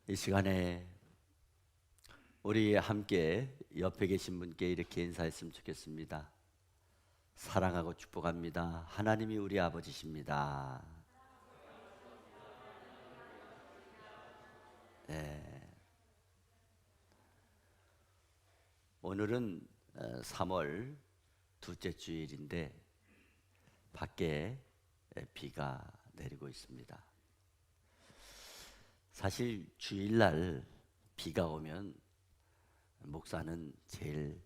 이 시간에 우리 함께 옆에 계신 분께 이렇게 인사했으면 좋겠습니다. 사랑하고 축복합니다. 하나님이 우리 아버지십니다. 네. 오늘은 3월 둘째 주일인데 밖에 비가 내리고 있습니다. 사실 주일날 비가 오면 목사는 제일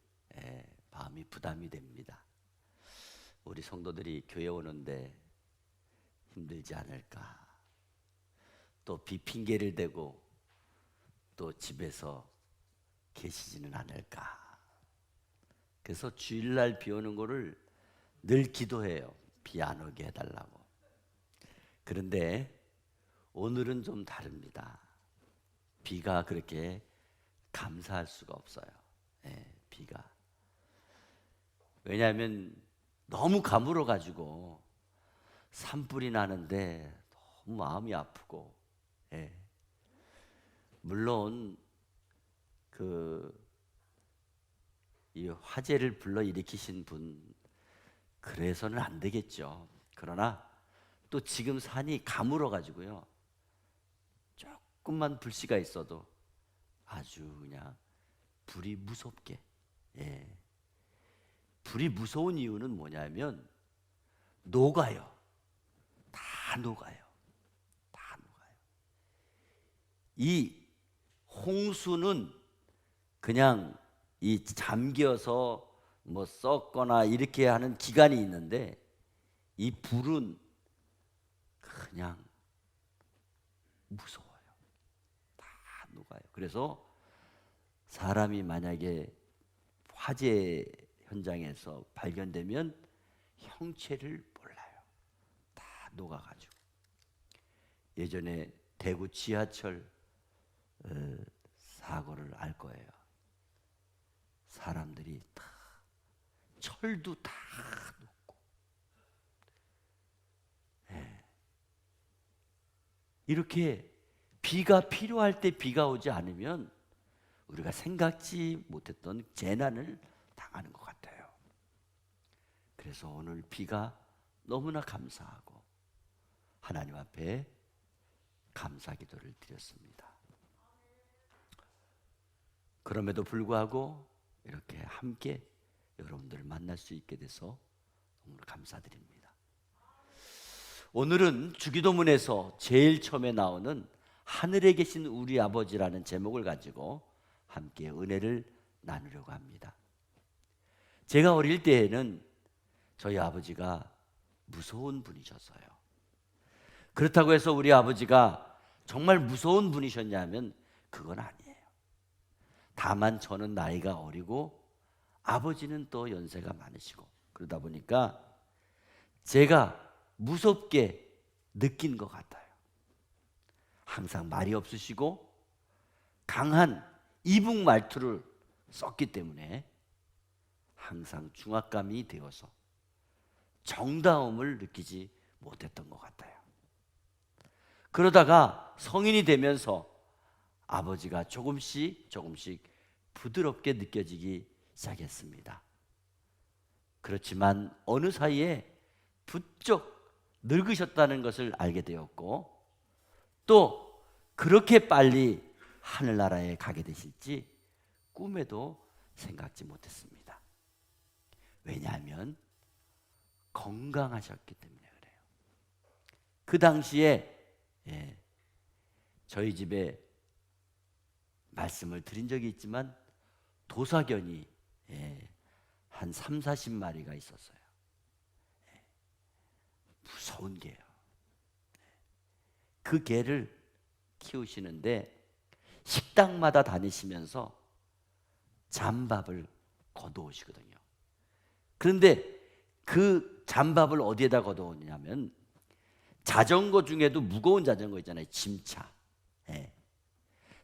마음이 부담이 됩니다. 우리 성도들이 교회 오는데 힘들지 않을까, 또 비 핑계를 대고 또 집에서 계시지는 않을까. 그래서 주일날 비 오는 거를 늘 기도해요. 비 안 오게 해달라고. 그런데 오늘은 좀 다릅니다. 비가 그렇게 감사할 수가 없어요. 비가. 왜냐하면 너무 가물어 가지고 산불이 나는데 너무 마음이 아프고, 물론 이 화재를 불러 일으키신 분 그래서는 안 되겠죠. 그러나 또 지금 산이 가물어 가지고요, 조금만 불씨가 있어도 아주 그냥 불이 무섭게. 불이 무서운 이유는 뭐냐면 녹아요. 다 녹아요. 다 녹아요. 이 홍수는 그냥 이 잠겨서 뭐 썩거나 이렇게 하는 기간이 있는데, 이 불은 그냥 무서워요. 다 녹아요. 그래서 사람이 만약에 화재 현장에서 발견되면 형체를 몰라요. 다 녹아가지고. 예전에 대구 지하철 사고를 알 거예요. 사람들이 다, 철도 다 녹고. 이렇게 비가 필요할 때 비가 오지 않으면 우리가 생각지 못했던 재난을 당하는 것 같아요. 그래서 오늘 비가 너무나 감사하고 하나님 앞에 감사 기도를 드렸습니다. 그럼에도 불구하고 이렇게 함께 여러분들을 만날 수 있게 돼서 너무 감사드립니다. 오늘은 주기도문에서 제일 처음에 나오는 하늘에 계신 우리 아버지라는 제목을 가지고 함께 은혜를 나누려고 합니다. 제가 어릴 때에는 저희 아버지가 무서운 분이셨어요. 그렇다고 해서 우리 아버지가 정말 무서운 분이셨냐면 그건 아니에요. 다만 저는 나이가 어리고 아버지는 또 연세가 많으시고 그러다 보니까 제가 무섭게 느낀 것 같아요. 항상 말이 없으시고 강한 이북 말투를 썼기 때문에 항상 중압감이 되어서 정다움을 느끼지 못했던 것 같아요. 그러다가 성인이 되면서 아버지가 조금씩 부드럽게 느껴지기 시작했습니다. 그렇지만 어느 사이에 부쩍 늙으셨다는 것을 알게 되었고, 또 그렇게 빨리 하늘나라에 가게 되실지 꿈에도 생각지 못했습니다. 왜냐하면 건강하셨기 때문에 그래요. 그 당시에 저희 집에 말씀을 드린 적이 있지만 도사견이 한 3, 40마리가 있었어요. 무서운 개요. 그 개를 키우시는데 식당마다 다니시면서 잠밥을 거두오시거든요. 그런데 그 잠밥을 어디에다 거두오냐면 자전거 중에도 무거운 자전거 있잖아요. 짐차.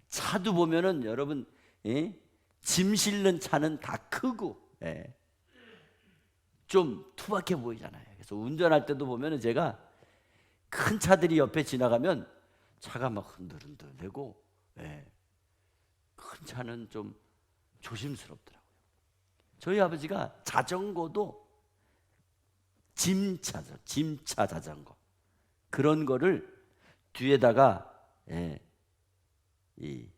차도 보면은 여러분, 짐 실는 차는 다 크고 좀 투박해 보이잖아요. 그래서 운전할 때도 보면은 제가 큰 차들이 옆에 지나가면 차가 막 흔들흔들대고 예. 큰 차는 좀 조심스럽더라고요. 저희 아버지가 자전거도 짐차 자전거 그런 거를 뒤에다가 이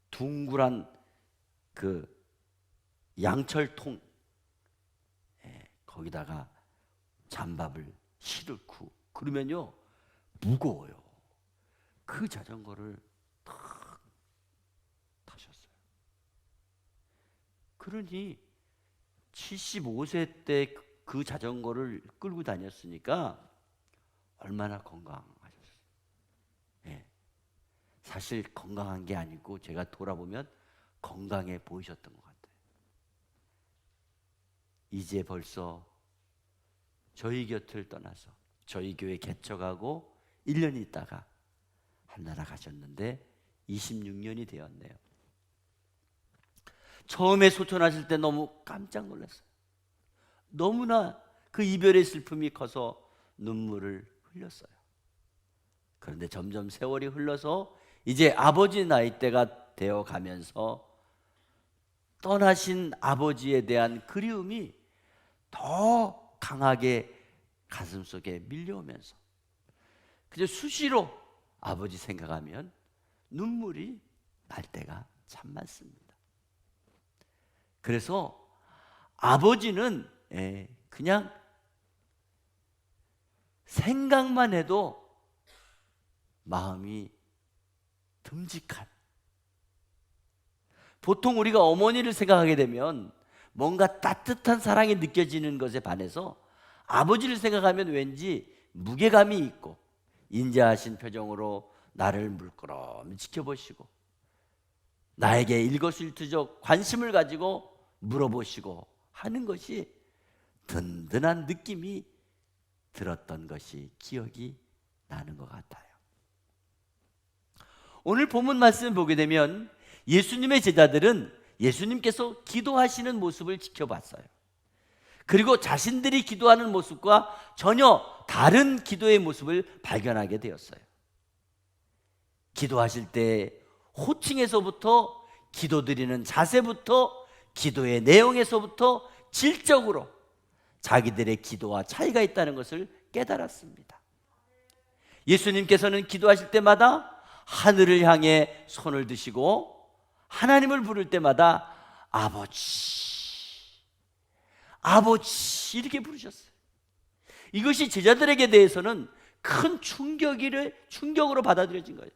둥그란 그 양철통 거기다가 잠밥을 실을고 그러면요 무거워요. 그 자전거를 탁 타셨어요. 그러니 75세 때 그 자전거를 끌고 다녔으니까 얼마나 건강하셨어요. 사실 건강한 게 아니고 제가 돌아보면 건강해 보이셨던 것 같아요. 이제 벌써 저희 곁을 떠나서 저희 교회 개척하고 1년 있다가 한나라 가셨는데 26년이 되었네요. 처음에 소천하실 때 너무 깜짝 놀랐어요. 너무나 그 이별의 슬픔이 커서 눈물을 흘렸어요. 그런데 점점 세월이 흘러서 이제 아버지 나이대가 되어 가면서 떠나신 아버지에 대한 그리움이 더 강하게 가슴속에 밀려오면서 그저 수시로 아버지 생각하면 눈물이 날 때가 참 많습니다. 그래서 아버지는 그냥 생각만 해도 마음이 듬직한, 보통 우리가 어머니를 생각하게 되면 뭔가 따뜻한 사랑이 느껴지는 것에 반해서 아버지를 생각하면 왠지 무게감이 있고 인자하신 표정으로 나를 물끄러미 지켜보시고 나에게 일거수일투족 관심을 가지고 물어보시고 하는 것이 든든한 느낌이 들었던 것이 기억이 나는 것 같아요. 오늘 본문 말씀을 보게 되면 예수님의 제자들은 예수님께서 기도하시는 모습을 지켜봤어요. 그리고 자신들이 기도하는 모습과 전혀 다른 기도의 모습을 발견하게 되었어요. 기도하실 때 호칭에서부터 기도드리는 자세부터 기도의 내용에서부터 질적으로 자기들의 기도와 차이가 있다는 것을 깨달았습니다. 예수님께서는 기도하실 때마다 하늘을 향해 손을 드시고 하나님을 부를 때마다 아버지, 아버지 이렇게 부르셨어요. 이것이 제자들에게 대해서는 큰 충격으로 받아들여진 거예요.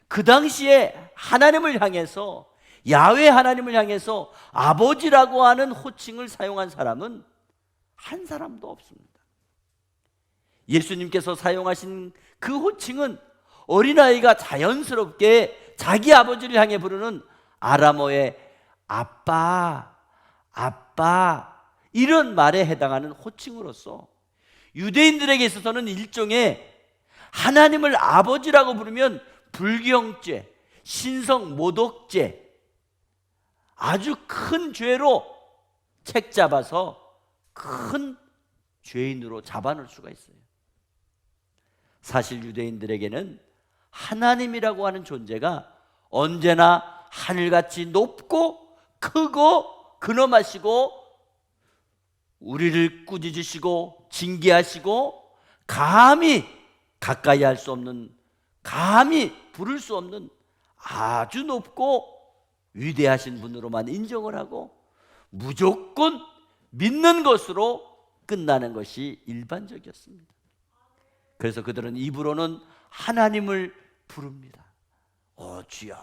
그 당시에 하나님을 향해서, 야훼 하나님을 향해서 아버지라고 하는 호칭을 사용한 사람은 한 사람도 없습니다. 예수님께서 사용하신 그 호칭은 어린아이가 자연스럽게 자기 아버지를 향해 부르는 아람어의 아빠, 아빠 이런 말에 해당하는 호칭으로서 유대인들에게 있어서는 일종의 하나님을 아버지라고 부르면 불경죄, 신성 모독죄, 아주 큰 죄로 책 잡아서 큰 죄인으로 잡아놓을 수가 있어요. 사실 유대인들에게는 하나님이라고 하는 존재가 언제나 하늘같이 높고 크고 근엄하시고 우리를 꾸짖으시고 징계하시고 감히 가까이 할 수 없는, 감히 부를 수 없는 아주 높고 위대하신 분으로만 인정을 하고 무조건 믿는 것으로 끝나는 것이 일반적이었습니다. 그래서 그들은 입으로는 하나님을 부릅니다. 주여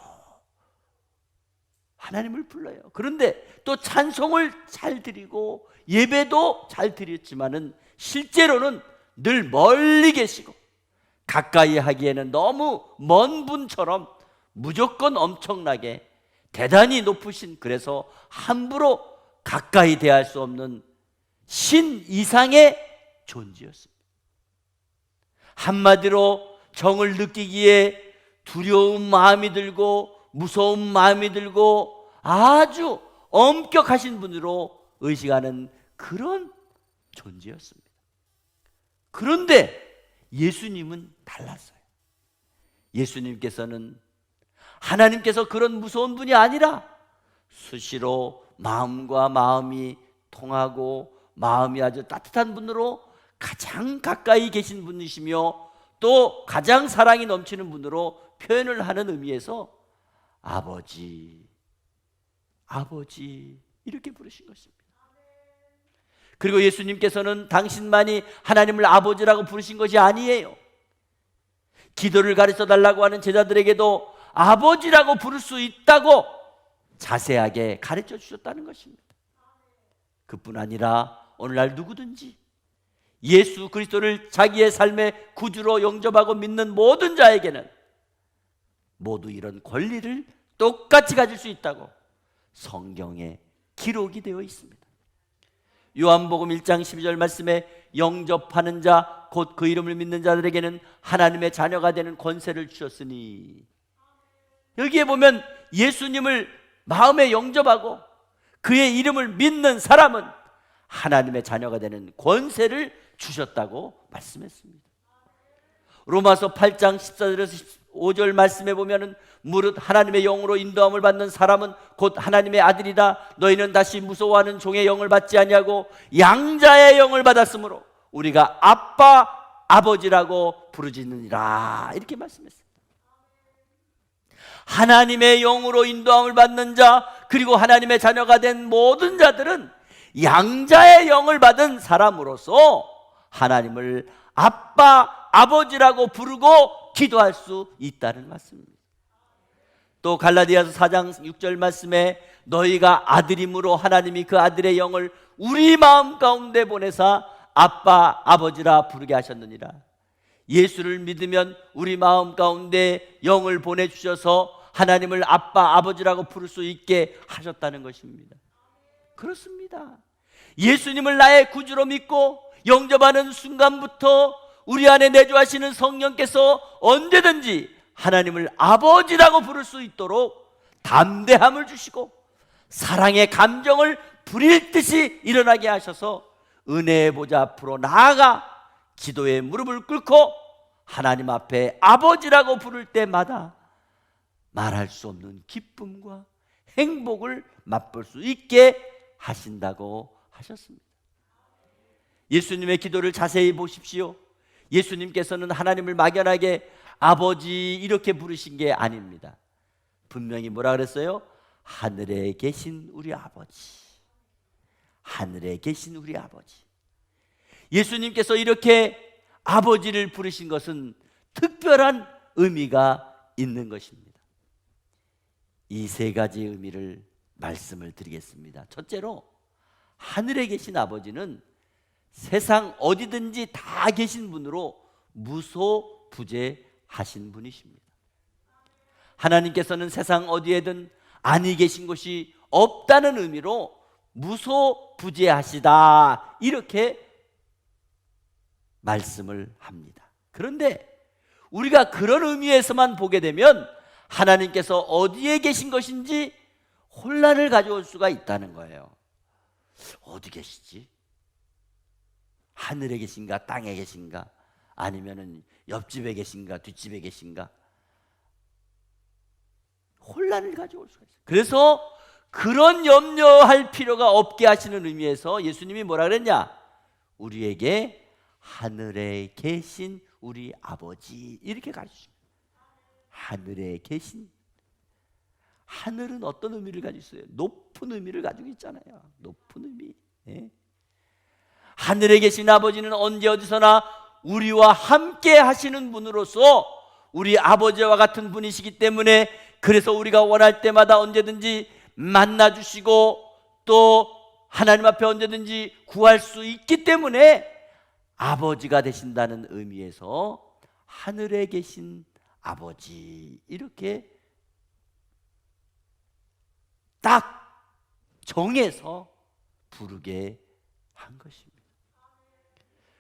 하나님을 불러요. 그런데 또 찬송을 잘 드리고 예배도 잘 드렸지만은 실제로는 늘 멀리 계시고 가까이 하기에는 너무 먼 분처럼 무조건 엄청나게 대단히 높으신, 그래서 함부로 가까이 대할 수 없는 신 이상의 존재였습니다. 한마디로 정을 느끼기에 두려운 마음이 들고 무서운 마음이 들고 아주 엄격하신 분으로 의식하는 그런 존재였습니다. 그런데 예수님은 달랐어요. 예수님께서는 하나님께서 그런 무서운 분이 아니라 수시로 마음과 마음이 통하고 마음이 아주 따뜻한 분으로 가장 가까이 계신 분이시며 또 가장 사랑이 넘치는 분으로 표현을 하는 의미에서 아버지, 아버지 이렇게 부르신 것입니다. 그리고 예수님께서는 당신만이 하나님을 아버지라고 부르신 것이 아니에요. 기도를 가르쳐 달라고 하는 제자들에게도 아버지라고 부를 수 있다고 자세하게 가르쳐 주셨다는 것입니다. 그뿐 아니라 오늘날 누구든지 예수 그리스도를 자기의 삶의 구주로 영접하고 믿는 모든 자에게는 모두 이런 권리를 똑같이 가질 수 있다고 성경에 기록이 되어 있습니다. 요한복음 1장 12절 말씀에 영접하는 자 곧 그 이름을 믿는 자들에게는 하나님의 자녀가 되는 권세를 주셨으니, 여기에 보면 예수님을 마음에 영접하고 그의 이름을 믿는 사람은 하나님의 자녀가 되는 권세를 주셨다고 말씀했습니다. 로마서 8장 14절에서 15절 말씀에 보면은 무릇 하나님의 영으로 인도함을 받는 사람은 곧 하나님의 아들이라. 너희는 다시 무서워하는 종의 영을 받지 아니하고 양자의 영을 받았으므로 우리가 아빠 아버지라고 부르짖느니라, 이렇게 말씀했습니다. 하나님의 영으로 인도함을 받는 자, 그리고 하나님의 자녀가 된 모든 자들은 양자의 영을 받은 사람으로서 하나님을 아빠 아버지라고 부르고 기도할 수 있다는 말씀입니다. 또 갈라디아서 4장 6절 말씀에 너희가 아들임으로 하나님이 그 아들의 영을 우리 마음 가운데 보내사 아빠 아버지라 부르게 하셨느니라. 예수를 믿으면 우리 마음 가운데 영을 보내주셔서 하나님을 아빠 아버지라고 부를 수 있게 하셨다는 것입니다. 그렇습니다. 예수님을 나의 구주로 믿고 영접하는 순간부터 우리 안에 내주하시는 성령께서 언제든지 하나님을 아버지라고 부를 수 있도록 담대함을 주시고 사랑의 감정을 부릴 듯이 일어나게 하셔서 은혜의 보좌 앞으로 나아가 기도의 무릎을 꿇고 하나님 앞에 아버지라고 부를 때마다 말할 수 없는 기쁨과 행복을 맛볼 수 있게 하신다고 하셨습니다. 예수님의 기도를 자세히 보십시오. 예수님께서는 하나님을 막연하게 아버지 이렇게 부르신 게 아닙니다. 분명히 뭐라 그랬어요? 하늘에 계신 우리 아버지, 하늘에 계신 우리 아버지. 예수님께서 이렇게 아버지를 부르신 것은 특별한 의미가 있는 것입니다. 이 세 가지 의미를 말씀을 드리겠습니다. 첫째로, 하늘에 계신 아버지는 세상 어디든지 다 계신 분으로 무소부재하신 분이십니다. 하나님께서는 세상 어디에든 아니 계신 것이 없다는 의미로 무소부재하시다, 이렇게 말씀을 합니다. 그런데 우리가 그런 의미에서만 보게 되면 하나님께서 어디에 계신 것인지 혼란을 가져올 수가 있다는 거예요. 어디 계시지? 하늘에 계신가, 땅에 계신가, 아니면은 옆집에 계신가, 뒷집에 계신가? 혼란을 가져올 수가 있어요. 그래서 그런 염려할 필요가 없게 하시는 의미에서 예수님이 뭐라 그랬냐? 우리에게 하늘에 계신 우리 아버지, 이렇게 가르치십니다. 하늘에 계신. 하늘은 어떤 의미를 가지고 있어요? 높은 의미를 가지고 있잖아요. 높은 의미. 예? 하늘에 계신 아버지는 언제 어디서나 우리와 함께 하시는 분으로서 우리 아버지와 같은 분이시기 때문에, 그래서 우리가 원할 때마다 언제든지 만나주시고 또 하나님 앞에 언제든지 구할 수 있기 때문에 아버지가 되신다는 의미에서 하늘에 계신 아버지, 이렇게 딱 정해서 부르게 한 것입니다.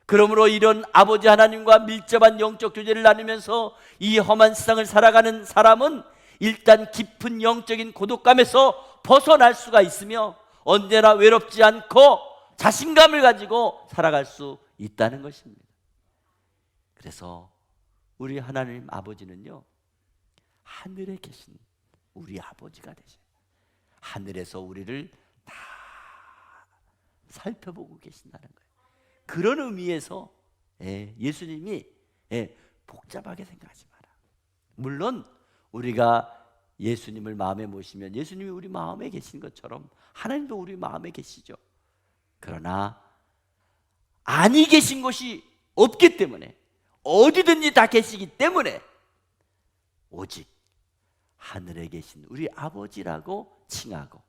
그러므로 이런 아버지 하나님과 밀접한 영적 교제를 나누면서 이 험한 세상을 살아가는 사람은 일단 깊은 영적인 고독감에서 벗어날 수가 있으며 언제나 외롭지 않고 자신감을 가지고 살아갈 수 있다는 것입니다. 그래서 우리 하나님 아버지는요, 하늘에 계신 우리 아버지가 되셔요. 하늘에서 우리를 다 살펴보고 계신다는 거예요. 그런 의미에서 예수님이 복잡하게 생각하지 마라. 물론 우리가 예수님을 마음에 모시면 예수님이 우리 마음에 계신 것처럼 하나님도 우리 마음에 계시죠. 그러나 아니 계신 곳이 없기 때문에, 어디든지 다 계시기 때문에 오직 하늘에 계신 우리 아버지라고 칭하고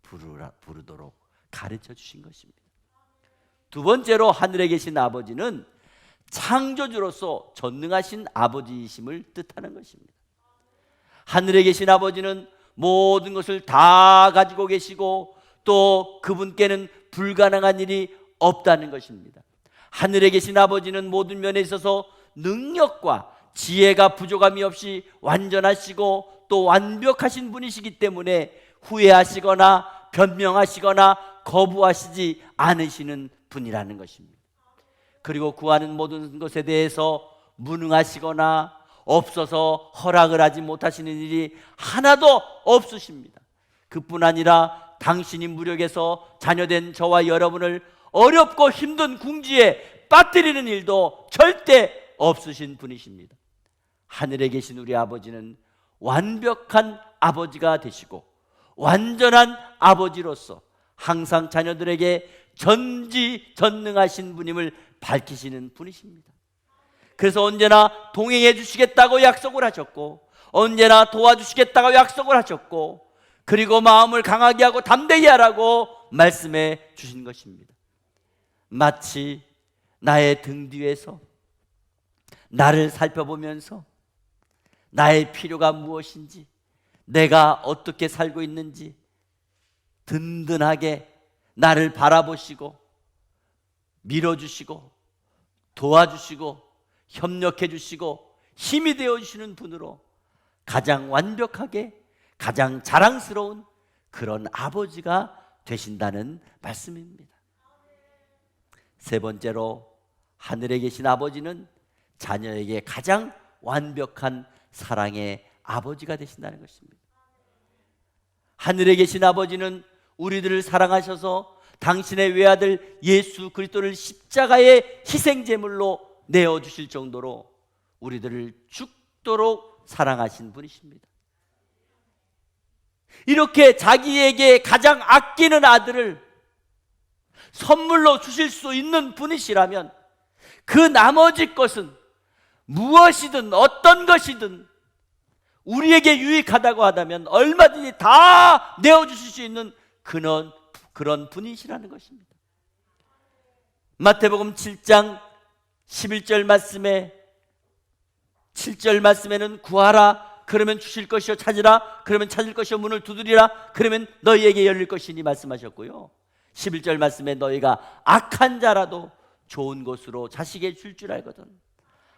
부르도록 가르쳐 주신 것입니다. 두 번째로 하늘에 계신 아버지는 창조주로서 전능하신 아버지이심을 뜻하는 것입니다. 하늘에 계신 아버지는 모든 것을 다 가지고 계시고 또 그분께는 불가능한 일이 없다는 것입니다. 하늘에 계신 아버지는 모든 면에 있어서 능력과 지혜가 부족함이 없이 완전하시고 또 완벽하신 분이시기 때문에 후회하시거나 변명하시거나 거부하시지 않으시는 분이라는 것입니다. 그리고 구하는 모든 것에 대해서 무능하시거나 없어서 허락을 하지 못하시는 일이 하나도 없으십니다. 그뿐 아니라 당신이 무력해서 자녀된 저와 여러분을 어렵고 힘든 궁지에 빠뜨리는 일도 절대 없으신 분이십니다. 하늘에 계신 우리 아버지는 완벽한 아버지가 되시고 완전한 아버지로서 항상 자녀들에게 전지전능하신 분임을 밝히시는 분이십니다. 그래서 언제나 동행해 주시겠다고 약속을 하셨고 언제나 도와주시겠다고 약속을 하셨고 그리고 마음을 강하게 하고 담대히 하라고 말씀해 주신 것입니다. 마치 나의 등 뒤에서 나를 살펴보면서 나의 필요가 무엇인지, 내가 어떻게 살고 있는지 든든하게 나를 바라보시고 밀어주시고 도와주시고 협력해 주시고 힘이 되어주시는 분으로 가장 완벽하게 가장 자랑스러운 그런 아버지가 되신다는 말씀입니다. 세 번째로 하늘에 계신 아버지는 자녀에게 가장 완벽한 사랑의 아버지가 되신다는 것입니다. 하늘에 계신 아버지는 우리들을 사랑하셔서 당신의 외아들 예수 그리스도를 십자가의 희생제물로 내어주실 정도로 우리들을 죽도록 사랑하신 분이십니다. 이렇게 자기에게 가장 아끼는 아들을 선물로 주실 수 있는 분이시라면 그 나머지 것은 무엇이든 어떤 것이든 우리에게 유익하다고 하다면 얼마든지 다 내어주실 수 있는 그런 분이시라는 것입니다. 마태복음 7장 11절 말씀에 7절 말씀에는 구하라 그러면 주실 것이요 찾으라 그러면 찾을 것이요 문을 두드리라 그러면 너희에게 열릴 것이니 말씀하셨고요. 11절 말씀에 너희가 악한 자라도 좋은 곳으로 자식에게 줄 줄 알거든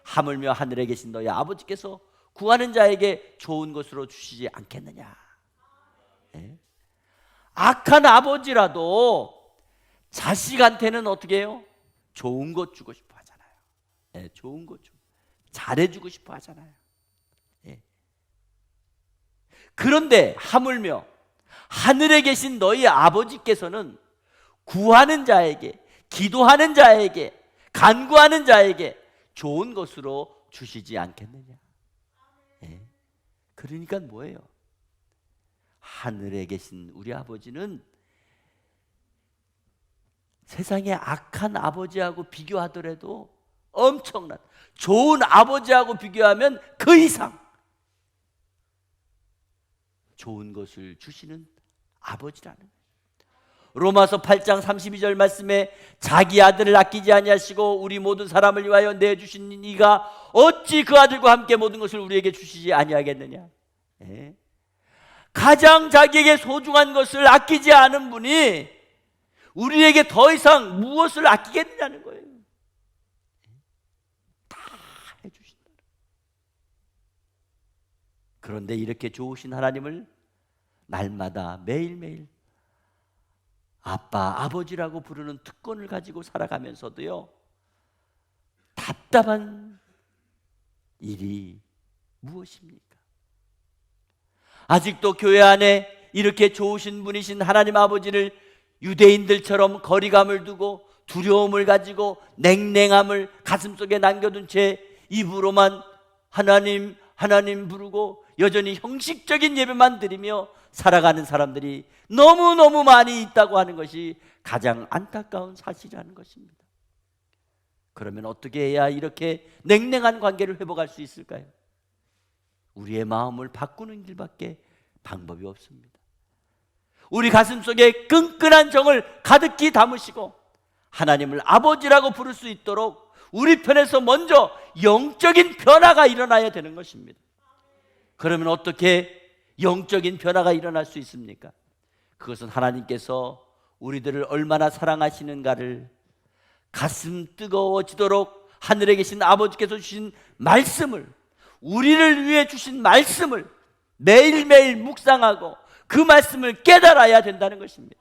하물며 하늘에 계신 너희 아버지께서 구하는 자에게 좋은 것으로 주시지 않겠느냐. 네? 악한 아버지라도 자식한테는 어떻게 해요? 좋은 것 주고 싶어 하잖아요. 네, 좋은 것 주고 잘해주고 싶어 하잖아요. 네. 그런데 하물며 하늘에 계신 너희 아버지께서는 구하는 자에게, 기도하는 자에게, 간구하는 자에게 좋은 것으로 주시지 않겠느냐. 네. 그러니까 뭐예요? 하늘에 계신 우리 아버지는 세상의 악한 아버지하고 비교하더라도 엄청난 좋은 아버지하고 비교하면 그 이상 좋은 것을 주시는 아버지라는 거예요. 로마서 8장 32절 말씀에 자기 아들을 아끼지 아니하시고 우리 모든 사람을 위하여 내주신 이가 어찌 그 아들과 함께 모든 것을 우리에게 주시지 아니하겠느냐. 네. 가장 자기에게 소중한 것을 아끼지 않은 분이 우리에게 더 이상 무엇을 아끼겠느냐는 거예요. 다 해주신다. 그런데 이렇게 좋으신 하나님을 날마다 매일매일 아빠, 아버지라고 부르는 특권을 가지고 살아가면서도요 답답한 일이 무엇입니까? 아직도 교회 안에 이렇게 좋으신 분이신 하나님 아버지를 유대인들처럼 거리감을 두고 두려움을 가지고 냉랭함을 가슴속에 남겨둔 채 입으로만 하나님 하나님 부르고 여전히 형식적인 예배만 드리며 살아가는 사람들이 너무너무 많이 있다고 하는 것이 가장 안타까운 사실이라는 것입니다. 그러면 어떻게 해야 이렇게 냉랭한 관계를 회복할 수 있을까요? 우리의 마음을 바꾸는 길밖에 방법이 없습니다. 우리 가슴속에 끈끈한 정을 가득히 담으시고 하나님을 아버지라고 부를 수 있도록 우리 편에서 먼저 영적인 변화가 일어나야 되는 것입니다. 그러면 어떻게 영적인 변화가 일어날 수 있습니까? 그것은 하나님께서 우리들을 얼마나 사랑하시는가를 가슴 뜨거워지도록 하늘에 계신 아버지께서 주신 말씀을, 우리를 위해 주신 말씀을 매일매일 묵상하고 그 말씀을 깨달아야 된다는 것입니다.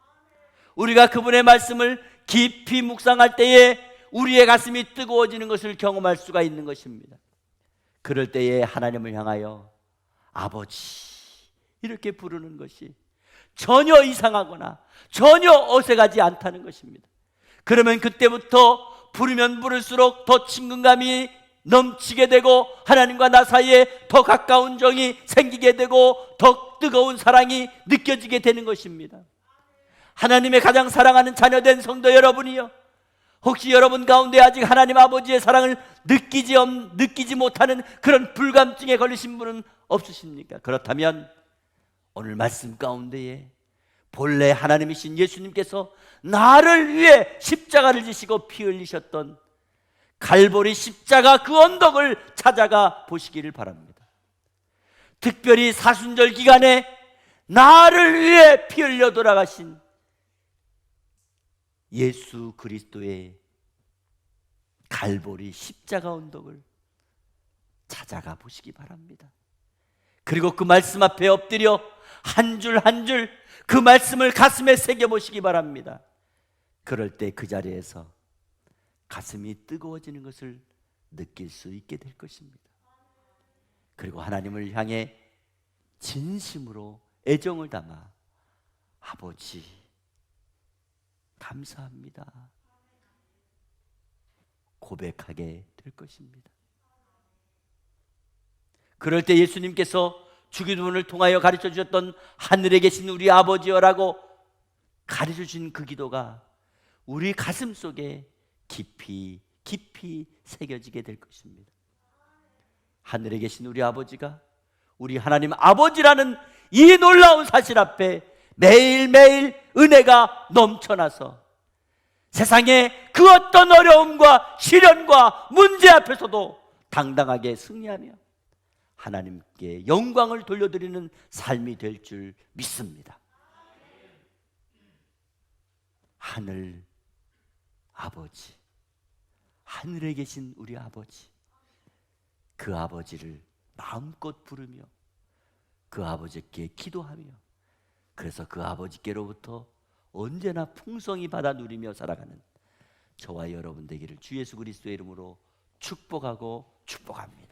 우리가 그분의 말씀을 깊이 묵상할 때에 우리의 가슴이 뜨거워지는 것을 경험할 수가 있는 것입니다. 그럴 때에 하나님을 향하여 아버지 이렇게 부르는 것이 전혀 이상하거나 전혀 어색하지 않다는 것입니다. 그러면 그때부터 부르면 부를수록 더 친근감이 넘치게 되고 하나님과 나 사이에 더 가까운 정이 생기게 되고 더 뜨거운 사랑이 느껴지게 되는 것입니다. 하나님의 가장 사랑하는 자녀된 성도 여러분이요, 혹시 여러분 가운데 아직 하나님 아버지의 사랑을 느끼지 못하는 그런 불감증에 걸리신 분은 없으십니까? 그렇다면 오늘 말씀 가운데에 본래 하나님이신 예수님께서 나를 위해 십자가를 지시고 피 흘리셨던 갈보리 십자가 그 언덕을 찾아가 보시기를 바랍니다. 특별히 사순절 기간에 나를 위해 피 흘려 돌아가신 예수 그리스도의 갈보리 십자가 언덕을 찾아가 보시기 바랍니다. 그리고 그 말씀 앞에 엎드려 한 줄 한 줄 그 말씀을 가슴에 새겨 보시기 바랍니다. 그럴 때 그 자리에서 가슴이 뜨거워지는 것을 느낄 수 있게 될 것입니다. 그리고 하나님을 향해 진심으로 애정을 담아 아버지 감사합니다 고백하게 될 것입니다. 그럴 때 예수님께서 주기도문을 통하여 가르쳐 주셨던 하늘에 계신 우리 아버지여라고 가르쳐 주신 그 기도가 우리 가슴 속에 깊이 깊이 새겨지게 될 것입니다. 하늘에 계신 우리 아버지가 우리 하나님 아버지라는 이 놀라운 사실 앞에 매일매일 은혜가 넘쳐나서 세상의 그 어떤 어려움과 시련과 문제 앞에서도 당당하게 승리하며 하나님께 영광을 돌려드리는 삶이 될 줄 믿습니다. 하늘 아버지, 하늘에 계신 우리 아버지, 그 아버지를 마음껏 부르며 그 아버지께 기도하며 그래서 그 아버지께로부터 언제나 풍성히 받아 누리며 살아가는 저와 여러분 되기를 주 예수 그리스도의 이름으로 축복하고 축복합니다.